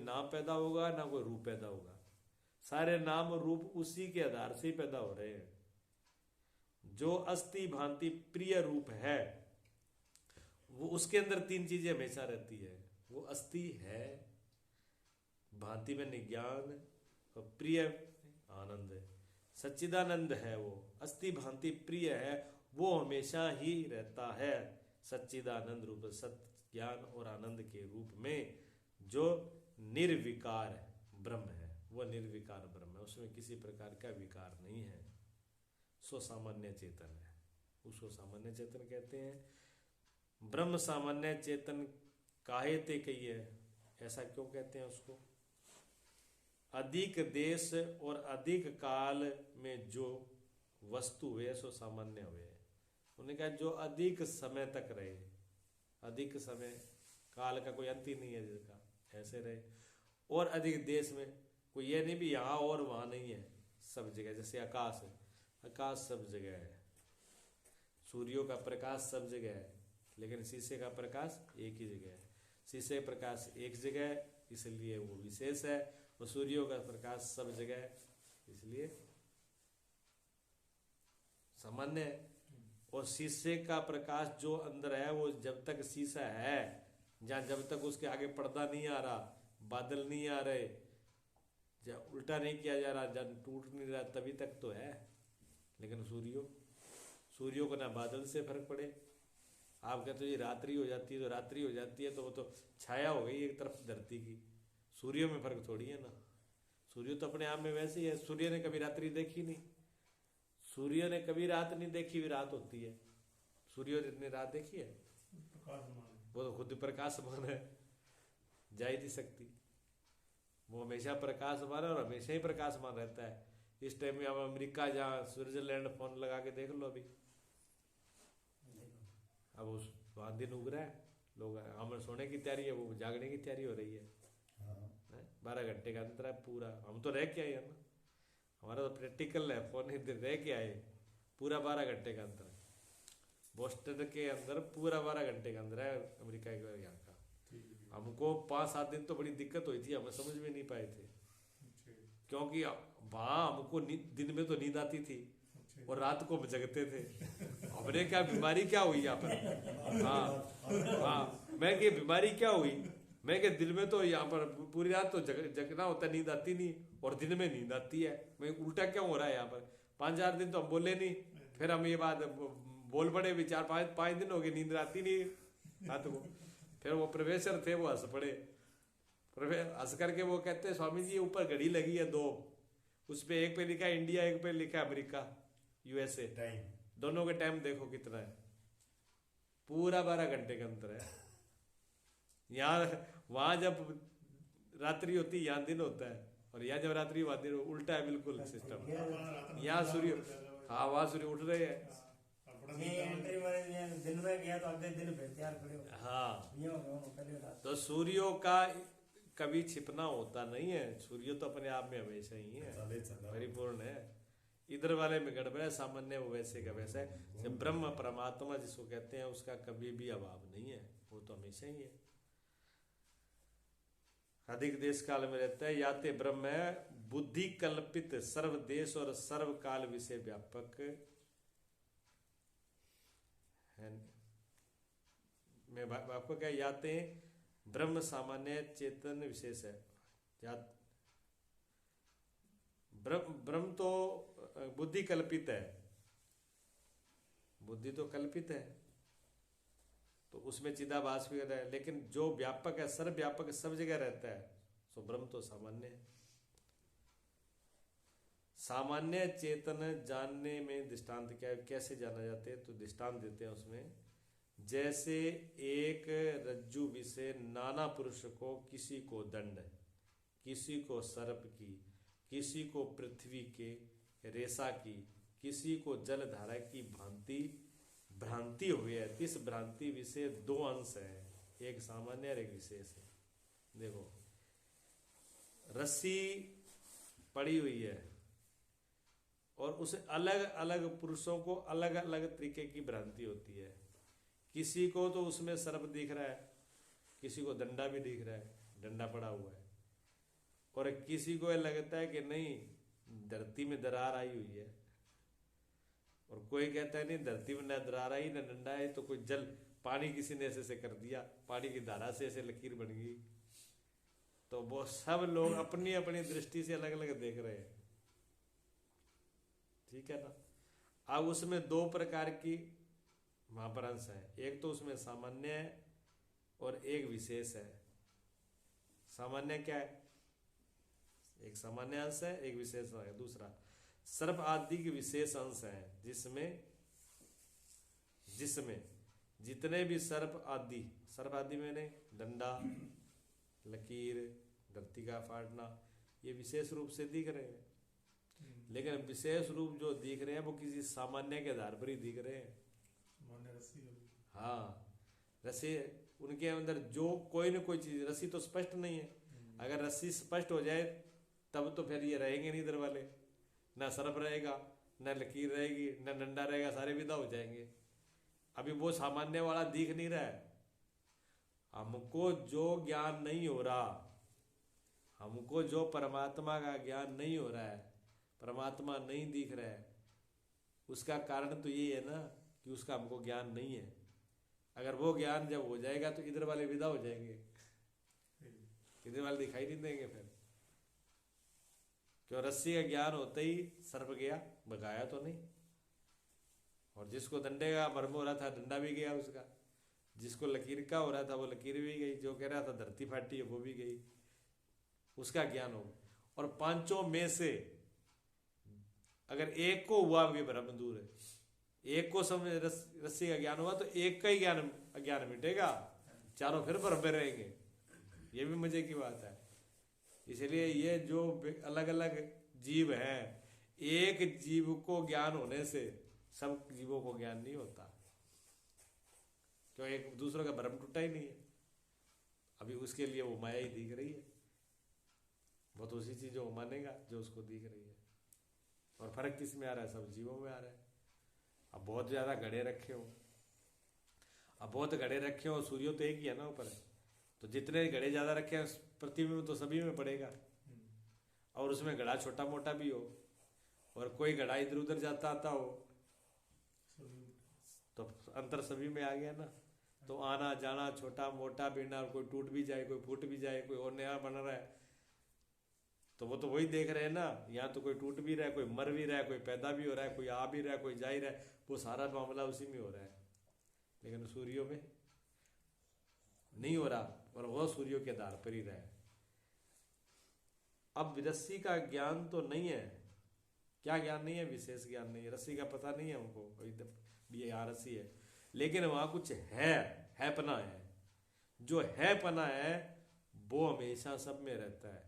नाम पैदा होगा ना कोई रूप पैदा होगा। सारे नाम रूप उसी के आधार से ही पैदा हो रहे हैं। जो अस्थि भांति प्रिय रूप है वो, उसके अंदर तीन चीजें हमेशा रहती है। वो अस्थि है, भांति में ज्ञान, और प्रिय आनंद है। सच्चिदानंद है वो, अस्थि भांति प्रिय है, वो हमेशा ही रहता है सच्चिदानंद रूप, सत्य ज्ञान और आनंद के रूप में, जो निर्विकार ब्रह्म है। वो निर्विकार ब्रह्म है, उसमें किसी प्रकार का विकार नहीं है। सो सामान्य चेतन है, उसको सामान्य चेतन कहते हैं। ब्रह्म सामान्य चेतन काहे ते कहिए, ऐसा क्यों कहते हैं उसको? अधिक देश और अधिक काल में जो वस्तु हुए सो सामान्य हुए। उन्होंने कहा जो अधिक समय तक रहे, अधिक समय, काल का कोई अंत ही नहीं है जिसका, ऐसे रहे। और अधिक देश में, कोई ये नहीं भी यहाँ और वहाँ नहीं है, सब जगह। जैसे आकाश है, आकाश सब जगह है, सूर्यों का प्रकाश सब जगह है, लेकिन शीशे का प्रकाश एक ही जगह है। शीशे का प्रकाश एक जगह है इसलिए वो विशेष है, और सूर्यों का प्रकाश सब जगह है इसलिए सामान्य है। और शीशे का प्रकाश जो अंदर है वो जब तक शीशा है, जब तक उसके आगे पर्दा नहीं आ रहा, बादल नहीं आ रहे, जब उल्टा नहीं किया जा रहा, जब टूट नहीं रहा, तभी तक तो है। लेकिन सूर्यों को ना बादल से फर्क पड़े। आप कहते हो ये रात्रि हो जाती है तो रात्रि हो जाती है, तो वो तो छाया हो गई एक तरफ धरती की। सूर्यों में फर्क थोड़ी है ना, सूर्य तो अपने आप में वैसे ही है। सूर्य ने कभी रात्रि देखी नहीं, सूर्य ने कभी रात नहीं देखी, भी रात होती है। सूर्य ने रात देखी है? वो तो खुद प्रकाशमान है, जा ही नहीं सकती। वो हमेशा प्रकाशमान है और हमेशा ही प्रकाशमान रहता है। इस टाइम में अब अमेरिका, जहाँ स्विट्जरलैंड, फोन लगा के देख लो अभी, अब उस वहां दिन उग रहा है, लोग हम सोने की तैयारी है, वो जागने की तैयारी हो रही है। 12 घंटे का अंतर है पूरा। हम तो रह के आए हैं ना, हमारा तो प्रैक्टिकल है, फोन रह के आए, पूरा 12 घंटे का अंतर है। बोस्टन के अंदर पूरा 12 घंटे का अंदर है अमेरिका के यहाँ का। हमको 5-7 दिन तो बड़ी दिक्कत हुई थी, हमें समझ में नहीं पाए थे, क्योंकि वहां हमको दिन में तो नींद आती थी और रात को जगते थे। हमने क्या बीमारी क्या हुई यहाँ पर? हाँ, मैं कि बीमारी क्या हुई? मैं कि दिन में तो यहाँ पर पूरी रात तो जगना होता, नींद आती नहीं, और दिन में नींद आती है। मैं उल्टा क्यों हो रहा है यहाँ पर? 5-4 दिन तो हम बोले नहीं, फिर हम ये बात बोल पड़े भी। 4-5 दिन हो गए नींद आती नहीं रात को। फिर वो प्रोफेसर थे, वो हंस पड़े, हंस करके वो कहते स्वामी जी ऊपर घड़ी लगी है 2, उस पे एक पे लिखा है इंडिया, एक पे लिखा है अमेरिका, यूएसए। दोनों के टाइम देखो कितना है, पूरा 12 घंटे का अंतर है। यहाँ वहां जब रात्रि होती है यहाँ दिन होता है, और यहाँ जब रात्रि वहां दिन, उल्टा है बिल्कुल सिस्टम। यहाँ सूर्य, हाँ वहां सूर्य उठ रहे हैं। दिन में गया तो अगले दिन फिर तैयार खड़े हो। हाँ, तो सूर्यों का कभी छिपना होता नहीं है, सूर्य तो अपने आप में हमेशा ही है, परिपूर्ण है। इधर वाले में गड़बड़ है, सामान्य वो वैसे का वैसा है। ब्रह्म परमात्मा जिसको कहते हैं उसका कभी भी अभाव नहीं है, वो तो हमेशा ही है, अधिक देश काल में रहता है। याते ब्रह्म है बुद्धि कल्पित सर्व देश और सर्व काल विषय व्यापक है। मैं आपको क्या, याते ब्रह्म सामान्य चेतन विशेष है। ब्रह्म तो बुद्धि कल्पित है, बुद्धि तो कल्पित है, तो उसमें चिदाभास भी है, लेकिन जो व्यापक है, सर्वव्यापक सब जगह रहता है, सो ब्रह्म तो सामान्य है। सामान्य चेतन जानने में दृष्टांत क्या है, कैसे जाना जाते हैं? तो दृष्टांत देते हैं उसमें, जैसे एक रज्जु विषय नाना पुरुष को, किसी को दंड, किसी को सर्प की, किसी को पृथ्वी के रेशा की, किसी को जलधारा की भांति भ्रांति हुई है। इस भ्रांति विषय 2 अंश है, एक सामान्य और एक विशेष है। देखो, रस्सी पड़ी हुई है और उसे अलग अलग पुरुषों को अलग अलग तरीके की भ्रांति होती है। किसी को तो उसमें सर्प दिख रहा है, किसी को डंडा भी दिख रहा है, डंडा पड़ा हुआ है, और किसी को लगता है कि नहीं धरती में दरार आई हुई है, और कोई कहता है नहीं धरती में ना दरार आई ना डंडा है, तो कोई जल पानी किसी ने ऐसे कर दिया, पानी की धारा से ऐसे लकीर बन गई। तो वो सब लोग अपनी अपनी दृष्टि से अलग अलग देख रहे हैं, ठीक है ना। अब उसमें दो प्रकार की वहां पर अंश है, एक तो उसमें सामान्य है और एक विशेष है। सामान्य क्या है? एक सामान्य अंश है, एक विशेष है। दूसरा सर्प आदि के विशेष अंश है, जिसमें जितने भी सर्प आदि मैंने डंडा, लकीर, धरती का फाटना, ये विशेष रूप से दिख रहे हैं, लेकिन विशेष रूप जो दिख रहे हैं वो किसी सामान्य के आधार पर ही दिख रहे हैं। हाँ, रस्सी उनके अंदर जो कोई न कोई चीज, रस्सी तो स्पष्ट नहीं है। अगर रस्सी स्पष्ट हो जाए तब तो फिर ये रहेंगे नहीं इधर वाले, ना सर्प रहेगा, ना लकीर रहेगी, ना डंडा रहेगा, सारे विदा हो जाएंगे। अभी वो सामान्य वाला दिख नहीं रहा है। हमको जो ज्ञान नहीं हो रहा, हमको जो परमात्मा का ज्ञान नहीं हो रहा है, परमात्मा नहीं दिख रहा है, उसका कारण तो ये है ना कि उसका हमको ज्ञान नहीं है। अगर वो ज्ञान जब हो जाएगा तो इधर वाले विदा हो जाएंगे, इधर वाले दिखाई नहीं देंगे फिर। क्यों? रस्सी का ज्ञान होते ही सर्प गया, भगाया तो नहीं। और जिसको डंडे का भ्रम हो रहा था डंडा भी गया उसका, जिसको लकीर का हो रहा था वो लकीर भी गई, जो कह रहा था धरती फाटी है वो भी गई, उसका ज्ञान हो। और पांचों में से अगर एक को हुआ भी भ्रम दूर है, एक को समझ रस्सी का ज्ञान हुआ तो एक का ही ज्ञान मिटेगा, चारों फिर भ्रम में रहेंगे। ये भी मजे की बात है। इसलिए ये जो अलग अलग जीव हैं, एक जीव को ज्ञान होने से सब जीवों को ज्ञान नहीं होता, क्यों? एक दूसरों का भ्रम टूटा ही नहीं है। अभी उसके लिए वो माया ही दिख रही है, वो तो उसी चीजों को मानेगा जो उसको दिख रही है। और फर्क किस में आ रहा है? सब जीवों में आ रहा है। अब बहुत ज्यादा घड़े रखे हो, सूर्य तो एक ही है ना ऊपर, तो जितने घड़े ज्यादा रखे हैं पृथ्वी में तो सभी में पड़ेगा। और उसमें घड़ा छोटा मोटा भी हो, और कोई घड़ा इधर उधर जाता आता हो, तो अंतर सभी में आ गया ना। तो आना जाना छोटा मोटा बिना, और कोई टूट भी जाए, कोई फूट भी जाए, कोई और नया बन रहा है, तो वो तो वही देख रहे हैं ना। यहाँ तो कोई टूट भी रहा है, कोई मर भी रहा है, कोई पैदा भी हो रहा है, कोई आ भी रहा है, कोई जा ही रहा है, वो सारा मामला उसी में हो रहा है। लेकिन सूर्यों में नहीं हो रहा, और वो सूर्यों के आधार पर ही रहा है। अब रस्सी का ज्ञान तो नहीं है, क्या ज्ञान नहीं है? विशेष ज्ञान नहीं है, रस्सी का पता नहीं है हमको ये यहाँ रस्सी है, लेकिन वहां कुछ है पना है। जो है पना है वो हमेशा सब में रहता है।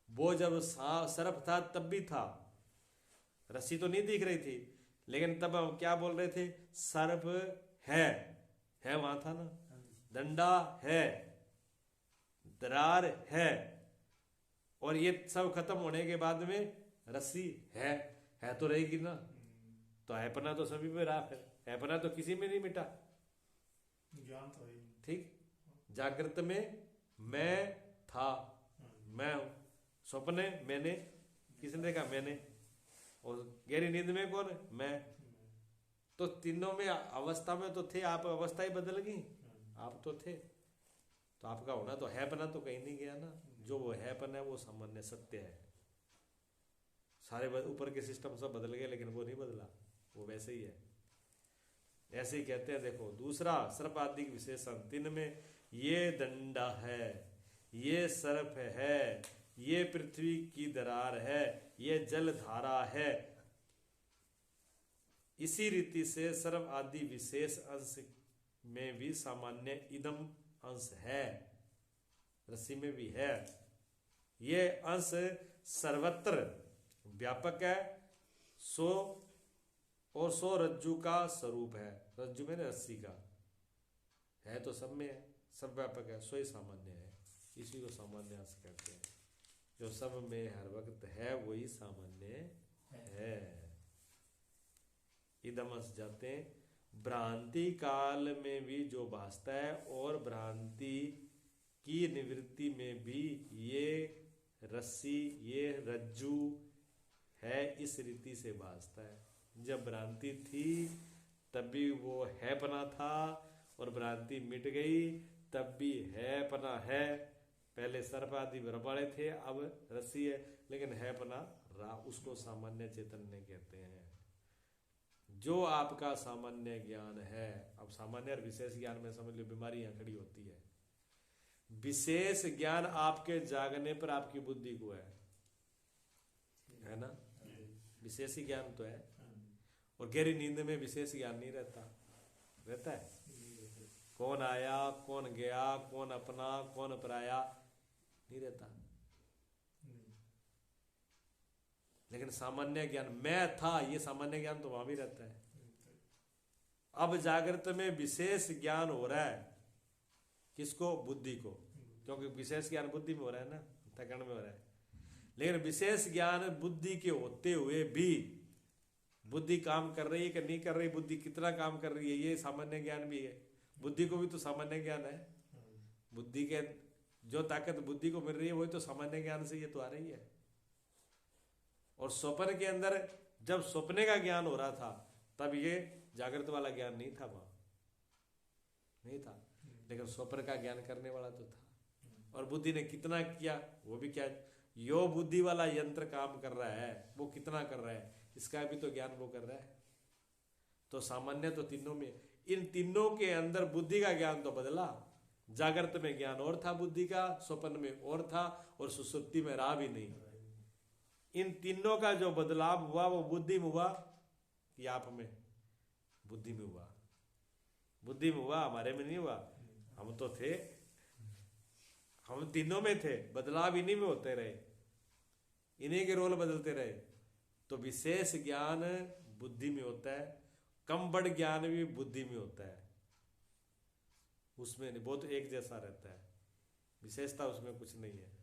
वो जब सर्प था तब भी था, रस्सी तो नहीं दिख रही थी, लेकिन तब हम क्या बोल रहे थे? सर्प है वहां था ना, डंडा है, दरार है, और ये सब खत्म होने के बाद में रस्सी है तो रहेगी ना। तो हैपना तो सभी में रहा, फिर हैपना तो किसी में नहीं मिटा। ज्ञान तो है। ठीक, जागृत में मैं था, मैं हूं, स्वप्न मैंने, किसने कहा मैंने, और गहरी नींद में कौन? मैं। तो तीनों में अवस्था में तो थे आप, अवस्था ही बदल गई, आप तो थे, तो आपका होना तो है पना तो कहीं नहीं गया ना। जो वो है पना है वो सामान्य सत्य है। सारे ऊपर के सिस्टम सब बदल गए, लेकिन वो नहीं बदला, वो वैसे ही है। ऐसे ही कहते हैं। देखो दूसरा सर्प आदि विशेषण, तीन में ये दंडा है, ये सर्प है, ये पृथ्वी की दरार है, ये जल धारा है। इसी रीति से सर्व आदि विशेष अंश में भी सामान्य इदम अंश है, रस्सी में भी है। ये अंश सर्वत्र व्यापक है, सो रज्जु का स्वरूप है। रज्जु में रस्सी का है तो सब में है, सब व्यापक है, सो ही सामान्य है। इसी को सामान्य अंश कहते हैं। जो सब में हर वक्त है वही सामान्य है। इदमस जाते हैं भ्रांति काल में भी जो भासता है और भ्रांति की निवृत्ति में भी ये रस्सी, ये रज्जू है, इस रीति से भासता है। जब भ्रांति थी तब भी वो है पना था, और भ्रांति मिट गई तब भी है पना है। पहले सर्प आदि बड़े थे, अब रस्सी है, लेकिन है पना रहा। उसको सामान्य चैतन्य कहते हैं। जो आपका सामान्य ज्ञान है, अब सामान्य और विशेष ज्ञान में समझ लो बीमारी यहाँ खड़ी होती है। विशेष ज्ञान आपके जागने पर आपकी बुद्धि को है ना, विशेष ही ज्ञान तो है। और गहरी नींद में विशेष ज्ञान नहीं रहता है। कौन आया, कौन गया, कौन अपना, कौन पराया, नहीं रहता। लेकिन सामान्य ज्ञान मैं था, ये सामान्य ज्ञान तो वहां भी रहता है। अब जागृत में विशेष ज्ञान हो रहा है, किसको? बुद्धि को, क्योंकि विशेष ज्ञान बुद्धि में हो रहा है ना, अंतःकरण में हो रहा है। लेकिन विशेष ज्ञान बुद्धि के होते हुए भी बुद्धि काम कर रही है कि नहीं कर रही, बुद्धि कितना काम कर रही है, ये सामान्य ज्ञान भी है। बुद्धि को भी तो सामान्य ज्ञान है। बुद्धि के जो ताकत बुद्धि को मिल रही है वही तो सामान्य ज्ञान से ये तो आ रही है। और स्वप्न के अंदर जब स्वप्ने का ज्ञान हो रहा था तब ये जागृत वाला ज्ञान नहीं था, वहां नहीं था। लेकिन स्वप्न का ज्ञान करने वाला तो था। और बुद्धि ने कितना किया, वो भी क्या, यो बुद्धि वाला यंत्र काम कर रहा है, वो कितना कर रहा है, इसका भी तो ज्ञान वो कर रहा है। तो सामान्य तो तीनों में, इन तीनों के अंदर बुद्धि का ज्ञान तो बदला। जागृत में ज्ञान और था बुद्धि का, स्वप्न में और था, और सुसुप्ति में रहा भी नहीं। इन तीनों का जो बदलाव हुआ वो बुद्धि में हुआ कि आप में? बुद्धि में हुआ। बुद्धि में हुआ, हमारे में नहीं हुआ। हम तो थे, हम तीनों में थे, बदलाव इन्हीं में होते रहे, इन्हीं के रोल बदलते रहे। तो विशेष ज्ञान बुद्धि में होता है, कम बड़ ज्ञान भी बुद्धि में होता है। उसमें नहीं, वो तो एक जैसा रहता है, विशेषता उसमें कुछ नहीं है।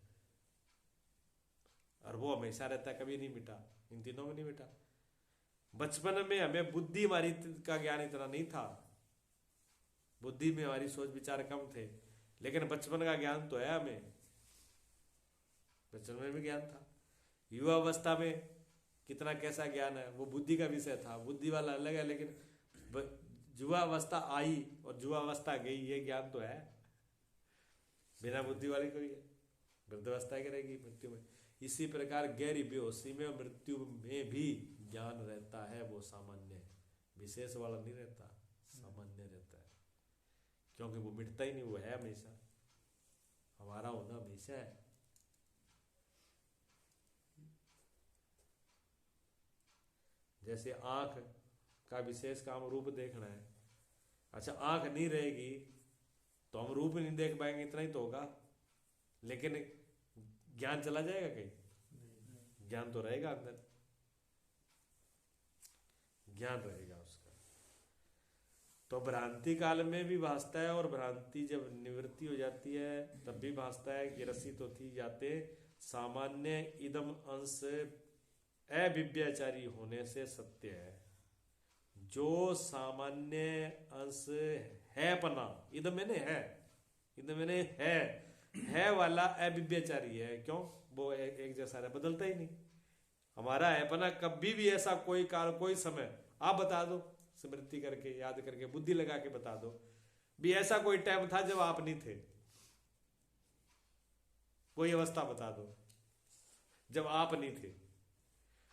और वो हमेशा रहता है, कभी नहीं मिटा, इन तीनों में नहीं मिटा। बचपन में हमें बुद्धि हमारी का ज्ञान इतना नहीं था, बुद्धि में हमारी सोच विचार कम थे, लेकिन बचपन का ज्ञान तो है हमें, बचपन में भी ज्ञान था। युवा अवस्था में कितना कैसा ज्ञान है, वो बुद्धि का विषय था, बुद्धि वाला अलग है। लेकिन युवा अवस्था आई और युवा अवस्था गई, ये ज्ञान तो है। बिना बुद्धि वाली कोई है, वृद्धावस्था की रहेगी मृत्यु में। इसी प्रकार गहरी बेहोशी में और मृत्यु में भी ज्ञान रहता है, वो सामान्य है, विशेष वाला नहीं रहता, सामान्य रहता है। क्योंकि वो मिटता ही नहीं, वो है हमेशा, हमारा होना हमेशा है। जैसे आंख का विशेष काम रूप देखना है। अच्छा, आंख नहीं रहेगी तो हम रूप नहीं देख पाएंगे, इतना ही तो होगा। लेकिन ज्ञान चला जाएगा कहीं? ज्ञान तो रहेगा अंदर, ज्ञान रहेगा उसका। तो भ्रांति काल में भी भासता है, और भ्रांति जब निवृत्ति हो जाती है तब भी भासता है कि रस्सी तो थी जाते सामान्य इदम अंश अविव्याचारी होने से सत्य है। जो सामान्य अंश है पना, इदम मैंने है, इदम मैंने है वाला अविव्याचारी है। क्यों? वो एक जैसा है, बदलता ही नहीं। हमारा है पना कभी भी ऐसा कोई काल कोई समय आप बता दो, स्मृति करके याद करके बुद्धि लगा के बता दो भी ऐसा कोई टाइम था जब आप नहीं थे, कोई अवस्था बता दो जब आप नहीं थे।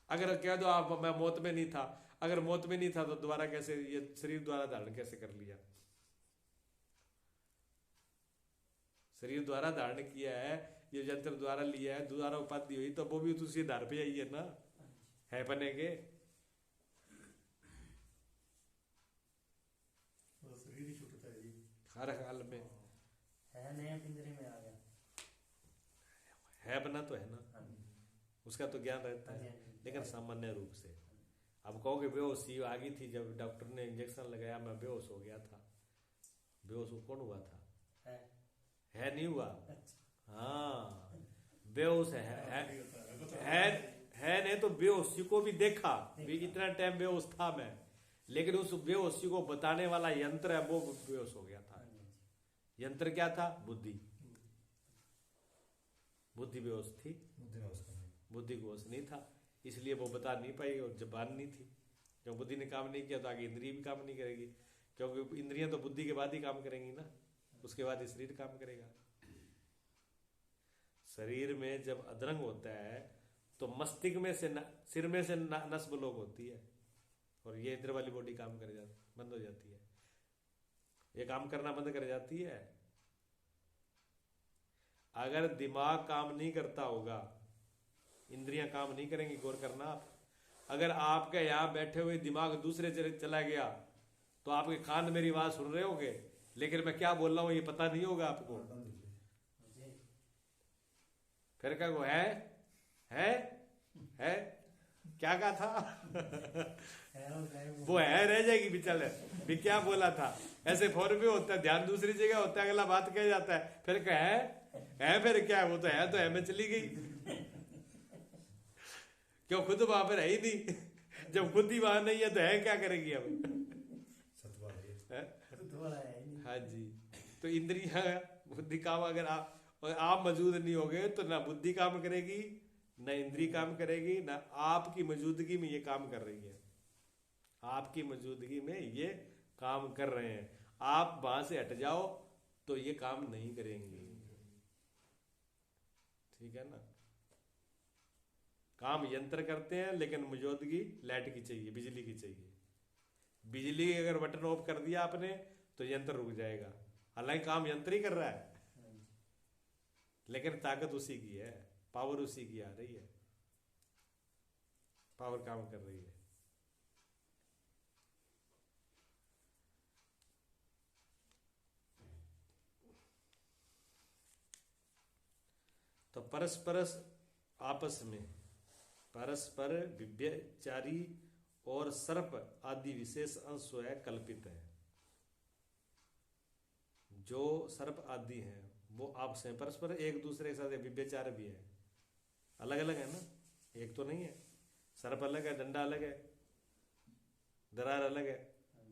अगर कह दो आप मैं मौत में नहीं था, अगर मौत में नहीं था तो दोबारा कैसे ये शरीर द्वारा धारण कैसे कर लिया? शरीर द्वारा धारण किया है, ये यंत्र द्वारा लिया है, द्वारा उपाधि हुई, तो वो भी तो उसी धार पे आई है ना, है पने के। शरीर ही छूटता है जी हर हाल में है, नया पिंजरे में आ गया है बना तो है ना, उसका तो ज्ञान रहता है, लेकिन सामान्य रूप से। अब कहोगे बेहोशी आ गई थी, जब डॉक्टर ने इंजेक्शन लगाया मैं बेहोश हो गया था। बेहोश कौन हुआ था? है नहीं हुआ। हाँ, बेहोश है नहीं तो बेहोशी को भी देखा भी इतना टाइम बेहोश था मैं, लेकिन उस बेहोशी को बताने वाला यंत्र है वो बेहोश हो गया था। यंत्र क्या था? बुद्धि। बुद्धि बेहोश थी, बुद्धि में उसका नहीं। बुद्धि को होश नहीं था, इसलिए वो बता नहीं पाई और जबान नहीं थी। जब बुद्धि ने काम नहीं किया तो आगे इंद्रिय भी काम नहीं करेगी, क्योंकि इंद्रियां तो बुद्धि के बाद ही काम करेंगी ना, उसके बाद ही शरीर काम करेगा। शरीर में जब अधरंग होता है तो मस्तिष्क में से सिर में से नस ब्लॉक होती है और ये इधर वाली बॉडी काम कर जाती, बंद हो जाती है, ये काम करना बंद कर जाती है। अगर दिमाग काम नहीं करता होगा, इंद्रियां काम नहीं करेंगी, गौर करना आप। अगर आपके यहां बैठे हुए दिमाग दूसरे चला गया तो आपके कान मेरी आवाज सुन रहे होंगे, लेकिन मैं क्या बोल रहा हूं ये पता नहीं होगा आपको। फिर क्या वो है क्या कहा था वो है रह जाएगी बेचारे भी क्या बोला था। ऐसे फोन पे होता है, ध्यान दूसरी जगह होता है, अगला बात कह जाता है, फिर क्या है फिर क्या है, वो तो है मैं चली गई क्यों, खुद वहां पर है ही नहीं। जब खुद ही वहां नहीं है तो है क्या करेगी अब। हाँ जी, तो इंद्रियां बुद्धि काम, अगर आप मौजूद नहीं होगे तो ना बुद्धि काम करेगी, ना इंद्री काम करेगी, ना आपकी मौजूदगी में ये काम कर रही है, आपकी मौजूदगी में ये काम कर रहे हैं। आप वहां से हट जाओ तो ये काम नहीं करेंगे, ठीक है ना। काम यंत्र करते हैं लेकिन मौजूदगी लाइट की चाहिए, बिजली की चाहिए। बिजली अगर बटन ऑफ कर दिया आपने तो यंत्र रुक जाएगा, हालांकि काम यंत्र ही कर रहा है लेकिन ताकत उसी की है, पावर उसी की आ रही है, पावर काम कर रही है। तो परस्पर आपस में परस्पर विव्यचारी और सर्प आदि विशेष अंश है कल्पित है। जो सर्प आदि हैं वो आपस में परस्पर एक दूसरे के साथ विव्यचार भी है, अलग अलग है ना, एक तो नहीं है। सर्प अलग है, डंडा अलग है, दरार अलग है,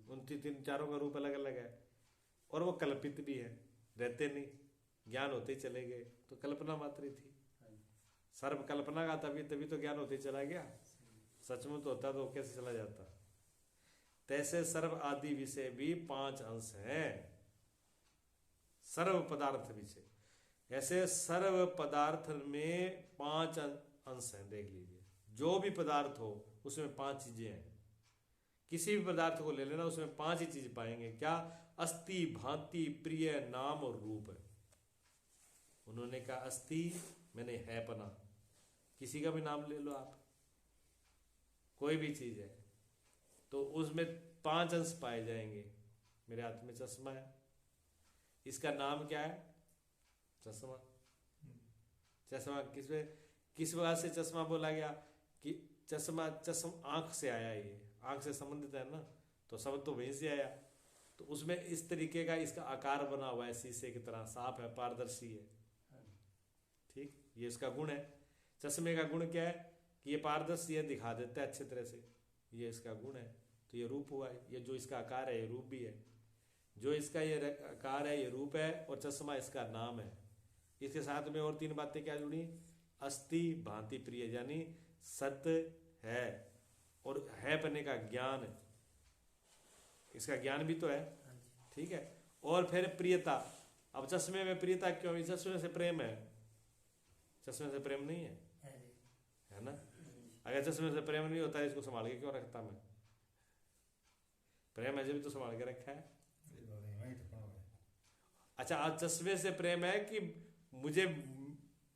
उन तीन चारों का रूप अलग अलग है, और वो कल्पित भी है, रहते नहीं, ज्ञान होते चले गए, तो कल्पना मात्र थी। सर्प कल्पना का तभी तो ज्ञान होते चला गया, सचमुच होता तो कैसे चला जाता। तैसे सर्व आदि विषय भी 5 अंश हैं, सर्व पदार्थ विषय। ऐसे सर्व पदार्थ में 5 अंश हैं, देख लीजिए। जो भी पदार्थ हो उसमें 5 चीजें हैं, किसी भी पदार्थ को ले लेना उसमें 5 ही चीज पाएंगे। क्या? अस्थि, भांति, प्रिय, नाम और रूप। उन्होंने कहा अस्थि मैंने है पना, किसी का भी नाम ले लो आप, कोई भी चीज है तो उसमें 5 अंश पाए जाएंगे। मेरे हाथ में चश्मा है, इसका नाम क्या है? चश्मा। चश्मा किस वजह से चश्मा बोला गया? कि चश्मा आंख से आया, ये आंख से संबंधित है ना, तो शब्द तो वहीं से आया। तो उसमें इस तरीके का इसका आकार बना हुआ है, शीशे की तरह, साफ है, पारदर्शी है, ठीक, ये इसका गुण है। चश्मे का गुण क्या है? कि ये पारदर्शी है, दिखा देता है अच्छे तरह से, ये इसका गुण है। तो ये रूप हुआ है, ये जो इसका आकार है ये रूप भी है, जो इसका ये आकार है ये रूप है, और चश्मा इसका नाम है। इसके साथ में और 3 बातें क्या जुड़ी? अस्थि, भांति, प्रिय, यानी सत्य है और है पने का ज्ञान, इसका ज्ञान भी तो है, ठीक है। और फिर प्रियता। अब चश्मे में प्रियता क्यों? चश्मे से प्रेम है, चश्मे से प्रेम नहीं है, है ना। अगर चश्मे से प्रेम नहीं होता इसको संभाल के क्यों रखता मैं? प्रेम है जब तो संभाल के रखा है। अच्छा, आज चश्मे से प्रेम है कि मुझे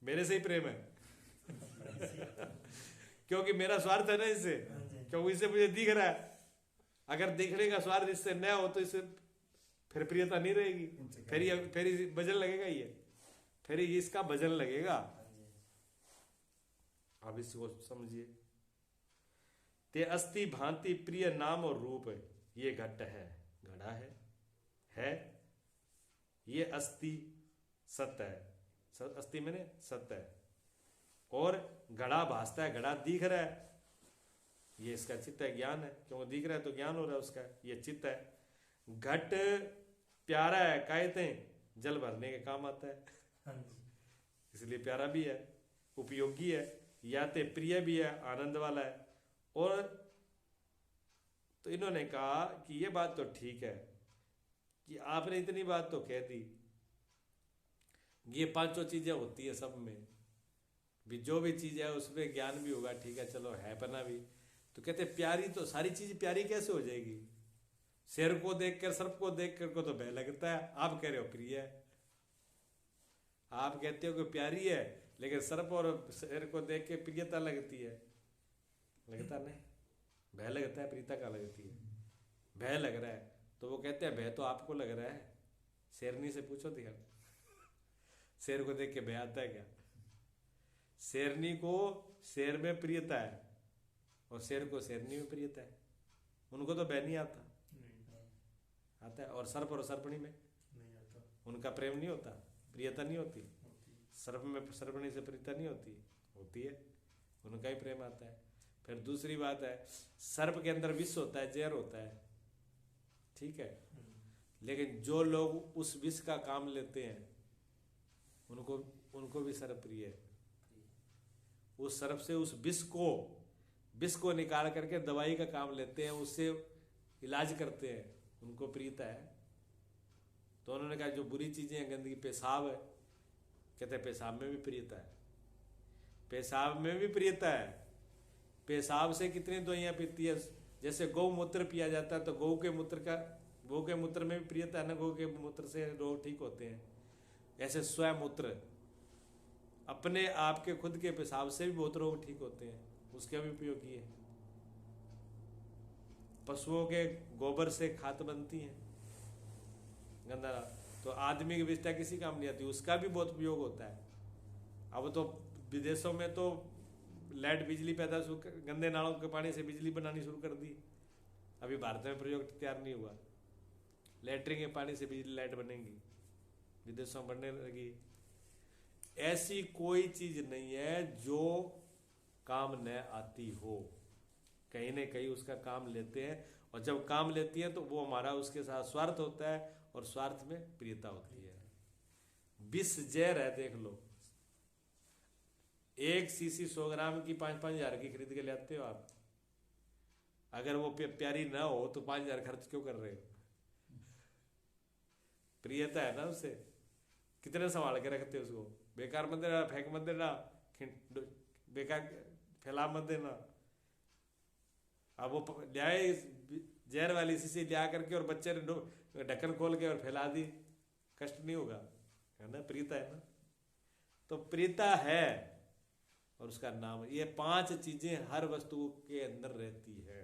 मेरे से ही प्रेम है? क्योंकि मेरा स्वार्थ है ना इससे, क्योंकि इससे मुझे दिख रहा है। अगर दिखने का स्वार्थ इससे न हो तो इससे फिर प्रियता नहीं रहेगी, फिर भजन लगेगा, ये फिर इसका भजन लगेगा। अब इसको समझिए। ते अस्थि, भांति, प्रिय, नाम और रूप, ये घट है, घड़ा है ये अस्थि सत्य है, अस्थि मैंने सत्य है, और घड़ा भासता है, घड़ा दिख रहा है, ये इसका चित्त है, ज्ञान है, क्योंकि दिख रहा है तो ज्ञान हो रहा है उसका, ये चित्त है। घट प्यारा है, कहते हैं जल भरने के काम आता है, इसलिए प्यारा भी है। उपयोगी है, या तो प्रिय भी है, आनंद वाला है। और तो इन्होंने कहा कि ये बात तो ठीक है कि आपने इतनी बात तो कह दी, ये पांचों चीजें होती है सब में भी, जो भी चीज है उसमें ज्ञान भी होगा, ठीक है चलो है पना भी। तो कहते प्यारी तो सारी चीज प्यारी कैसे हो जाएगी? शेर को देखकर सर्प को देखकर को तो भय लगता है, आप कह रहे हो प्रिय है। आप कहते हो कि प्यारी है, लेकिन सर्प और शेर को देख के प्रियता लगती है, लगता नहीं, भय लगता है, प्रियता का लगती है, भय लग रहा है। तो वो कहते हैं भय तो आपको लग रहा है, शेरनी से पूछो दिया, शेर को देख के भय आता है क्या? शेरनी को शेर में प्रियता है और शेर को शेरनी में प्रियता है, उनको तो भय नहीं आता, आता है। और सर्प और सर्पणी में नहीं आता, उनका प्रेम नहीं होता, प्रियता नहीं होती। सर्प में सर्पणी से प्रियता नहीं होती, होती है, उनका ही प्रेम आता है। फिर दूसरी बात है, सर्प के अंदर विष होता है, जहर होता है, ठीक है, लेकिन जो लोग उस विष का काम लेते हैं उनको भी सर्प प्रिय है। उस सर्प से उस विष को निकाल करके दवाई का काम लेते हैं, उससे इलाज करते हैं, उनको प्रियता है। तो उन्होंने कहा जो बुरी चीजें हैं, गंदगी, पेशाब है, कहते हैं पेशाब में भी प्रियता है, पेशाब में भी प्रियता है। पेशाब से कितनी दवाइयां पीती है, जैसे गौमूत्र पिया जाता है तो गौ के मूत्र में भी प्रियता है ना, गौ के मूत्र से रोग ठीक होते हैं। ऐसे स्वमूत्र, अपने आप के खुद के पेशाब से भी बहुत रोग ठीक होते हैं, उसका भी उपयोग है। पशुओं के गोबर से खाद बनती है गंदा, तो आदमी की विष्ठा किसी काम नहीं आती, उसका भी बहुत उपयोग होता है। अब तो विदेशों में तो लाइट बिजली पैदा गंदे नालों के पानी से बिजली बनानी शुरू कर दी। अभी भारत में प्रयोग तैयार नहीं हुआ, लैट्रिन के पानी से बिजली लाइट बनेगी, विदेशों में बनने लगी। ऐसी कोई चीज नहीं है जो काम न आती हो, कहीं न कहीं उसका काम लेते हैं, और जब काम लेती है तो वो हमारा उसके साथ स्वार्थ होता है, और स्वार्थ में प्रियता होती है। विष जहर है, देख लो, एक सीसी 100 ग्राम की 5-5 हजार की खरीद के ले आते हो आप, अगर वो प्यारी ना हो तो 5 हजार खर्च क्यों कर रहे हो? प्रियता है ना उससे, कितने संभाल के रखते हो उसको, बेकार मत देना, फेंक मत देना, बेकार फैला मत देना। अब वो लियाए जहर वाली शीशी लिया करके और बच्चे ने ढक्कन खोल के और फैला दी, कष्ट नहीं होगा, है ना? प्रियता है ना, तो प्रियता है और उसका नाम, ये 5 चीजें हर वस्तु के अंदर रहती है।